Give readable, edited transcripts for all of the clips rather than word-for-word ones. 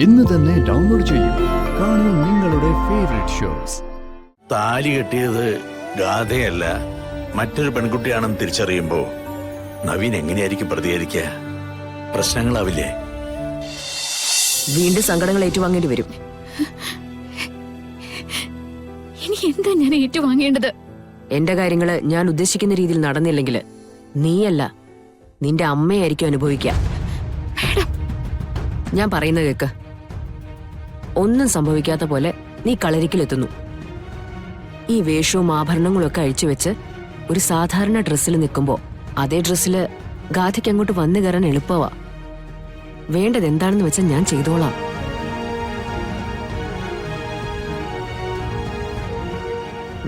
ഇന്ന് തന്നെ ഡൗൺലോഡ് ചെയ്യൂ. കാണൂ നിങ്ങളുടെ ഫേവറേറ്റ് ഷോസ്. താലി കെട്ടിയത് ഗാഥയല്ല, മറ്റൊരു പെൺകുട്ടിയാണെന്ന് തിരിച്ചറിയുമ്പോ നവീൻ എങ്ങനെയായിരിക്കും പ്രതികരിക്കുക? പ്രശ്നങ്ങളാവില്ലേ? വീണ്ടും സങ്കടങ്ങൾ ഏറ്റുവാങ്ങേണ്ടി വരും. ഇനി എന്താ ഞാൻ ഏറ്റുവാങ്ങേണ്ടത്? എന്റെ കാര്യങ്ങള് ഞാൻ ഉദ്ദേശിക്കുന്ന രീതിയിൽ നടന്നില്ലെങ്കിൽ നീയല്ല, നിന്റെ അമ്മയായിരിക്കും അനുഭവിക്കുക. ഞാൻ പറയുന്നത് കേക്ക്. ഒന്നും സംഭവിക്കാത്ത പോലെ നീ കളരിക്കിലെത്തുന്നു. ഈ വേഷവും ആഭരണങ്ങളും ഒക്കെ അഴിച്ചുവെച്ച് ഒരു സാധാരണ ഡ്രസ്സിൽ നിൽക്കുമ്പോ അതേ ഡ്രസ്സില് ഗാഥയ്ക്ക് അങ്ങോട്ട് വന്നു കയറാൻ എളുപ്പമാ. വേണ്ടത് എന്താണെന്ന് വെച്ചാൽ ഞാൻ ചെയ്തോളാം.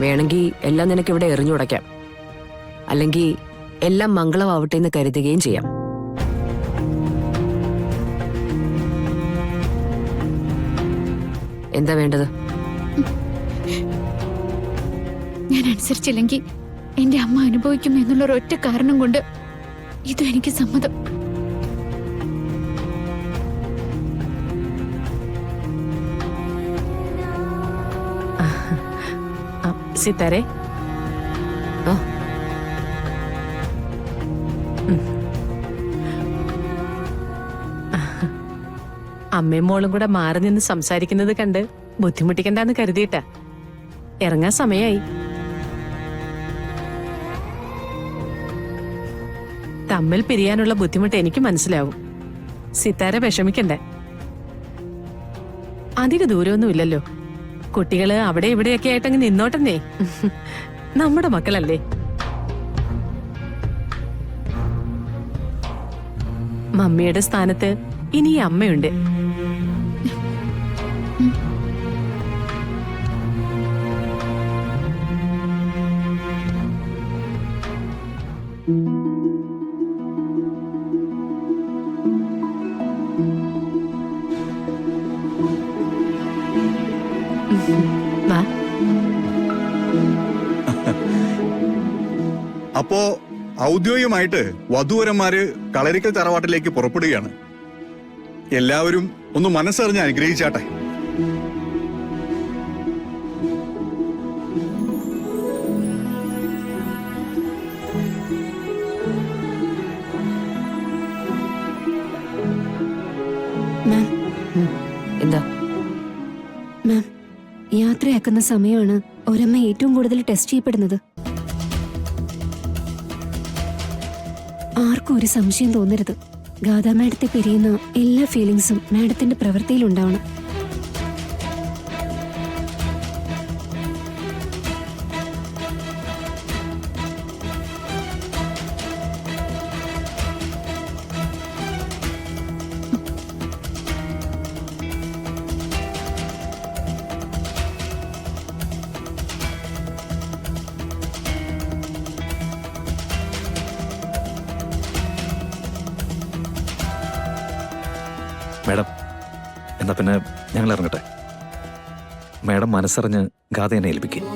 വേണമെങ്കിൽ എല്ലാം നിനക്ക് ഇവിടെ എറിഞ്ഞുടയ്ക്കാം, അല്ലെങ്കിൽ എല്ലാം മംഗളമാവട്ടെ എന്ന് കരുതുകയും ചെയ്യാം. എന്താ വേണ്ടത്? ഞാൻ അനുസരിച്ചില്ലെങ്കിൽ എന്റെ അമ്മ അനുഭവിക്കും എന്നുള്ള ഒരൊറ്റ കാരണം കൊണ്ട് ഇതും എനിക്ക് സമ്മതം. സിത്താരെ, അമ്മയും മോളും കൂടെ മാറി നിന്ന് സംസാരിക്കുന്നത് കണ്ട് ബുദ്ധിമുട്ടിക്കണ്ടെന്ന് കരുതിയിട്ടാ. ഇറങ്ങാൻ സമയായി. തമ്മിൽ പിരിയാനുള്ള ബുദ്ധിമുട്ട് എനിക്ക് മനസ്സിലാവും. സിത്താര വിഷമിക്കണ്ടേ. അധിക ദൂരമൊന്നുമില്ലല്ലോ. കുട്ടികള് അവിടെ ഇവിടെയൊക്കെ ആയിട്ടങ്ങ് നിന്നോട്ടെന്നേ. നമ്മുടെ മക്കളല്ലേ. മമ്മിയുടെ സ്ഥാനത്ത് ഇനി ഈ അമ്മയുണ്ട്. അപ്പോ ഔദ്യോഗികമായിട്ട് വധൂവരന്മാര് കളരിക്കൽ തറവാട്ടിലേക്ക് പുറപ്പെടുകയാണ്. എല്ലാവരും ഒന്ന് മനസ്സറിഞ്ഞ് അനുഗ്രഹിച്ചാട്ടെ. എന്താ മാം, യാത്രയാക്കുന്ന സമയമാണ് ഒരമ്മ ഏറ്റവും കൂടുതൽ ടെസ്റ്റ് ചെയ്യപ്പെടുന്നത്. ആർക്കും ഒരു സംശയം തോന്നരുത്. ഗാഥാ മാഡത്തെ പിരിയുന്ന എല്ലാ ഫീലിങ്സും മാഡത്തിന്റെ പ്രവൃത്തിയിൽ ഉണ്ടാവണം. മാഡം, എന്നാ പിന്നെ ഞങ്ങൾ ഇറങ്ങട്ടെ. മാഡം മനസ്സറിഞ്ഞ് ഗാഥ എന്നെ ഏൽപ്പിക്കും.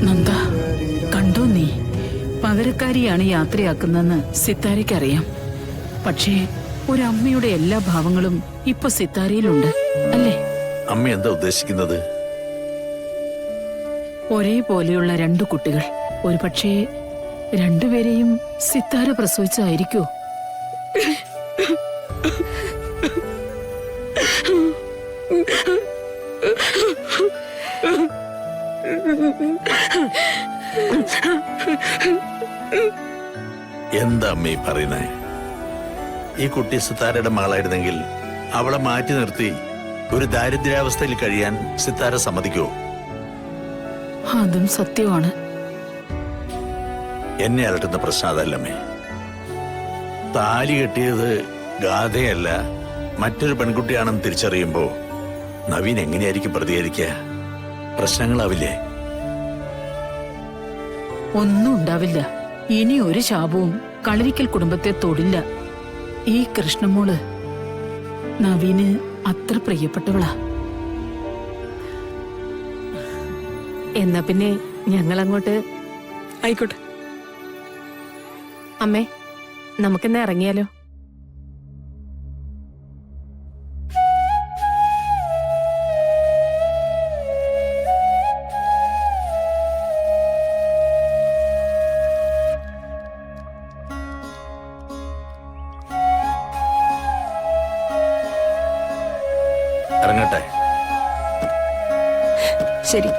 നന്ദ, കണ്ടോ നീ? പകരക്കാരിയാണ് യാത്രയാക്കുന്നതെന്ന് സിത്താരയ്ക്കറിയാം. പക്ഷേ ഒരമ്മയുടെ എല്ലാ ഭാവങ്ങളും ഇപ്പൊ സിത്താരയിലുണ്ട്, അല്ലേ? അമ്മ എന്താ ഉദ്ദേശിക്കുന്നത്? ഒരേപോലെയുള്ള രണ്ടു കുട്ടികൾ, ഒരു പക്ഷേ രണ്ടുപേരെയും സിത്താര പ്രസവിച്ചായിരിക്കോ? എന്താ അമ്മ ഈ പറയുന്നേ? ഈ കുട്ടി സിത്താരയുടെ മകളായിരുന്നെങ്കിൽ അവളെ മാറ്റി നിർത്തി ഒരു ദാരിദ്ര്യാവസ്ഥയിൽ കഴിയാൻ സിത്താര സമ്മതിക്കുമോ? അതും സത്യമാണ്. എന്നെ അലട്ടുന്ന പ്രശ്നം അതല്ലമ്മേ. താലി കെട്ടിയത് ഗാഥയല്ല മറ്റൊരു പെൺകുട്ടിയാണെന്ന് തിരിച്ചറിയുമ്പോ നവീൻ എങ്ങനെയായിരിക്കും പ്രതികരിക്കുക? പ്രശ്നങ്ങളാവില്ലേ? ഒന്നും ഉണ്ടാവില്ല. ഇനി ഒരു ശാപവും കളരിക്കൽ കുടുംബത്തെ തൊടില്ല. ഈ കൃഷ്ണമോള് നവീന് അത്ര പ്രിയപ്പെട്ടവളാ. എന്നാ പിന്നെ ഞങ്ങൾ അങ്ങോട്ട്. ആയിക്കോട്ടെ. അമ്മേ, നമുക്കിന്ന് ഇറങ്ങിയാലോ? ഇറങ്ങട്ടെ. ശരി.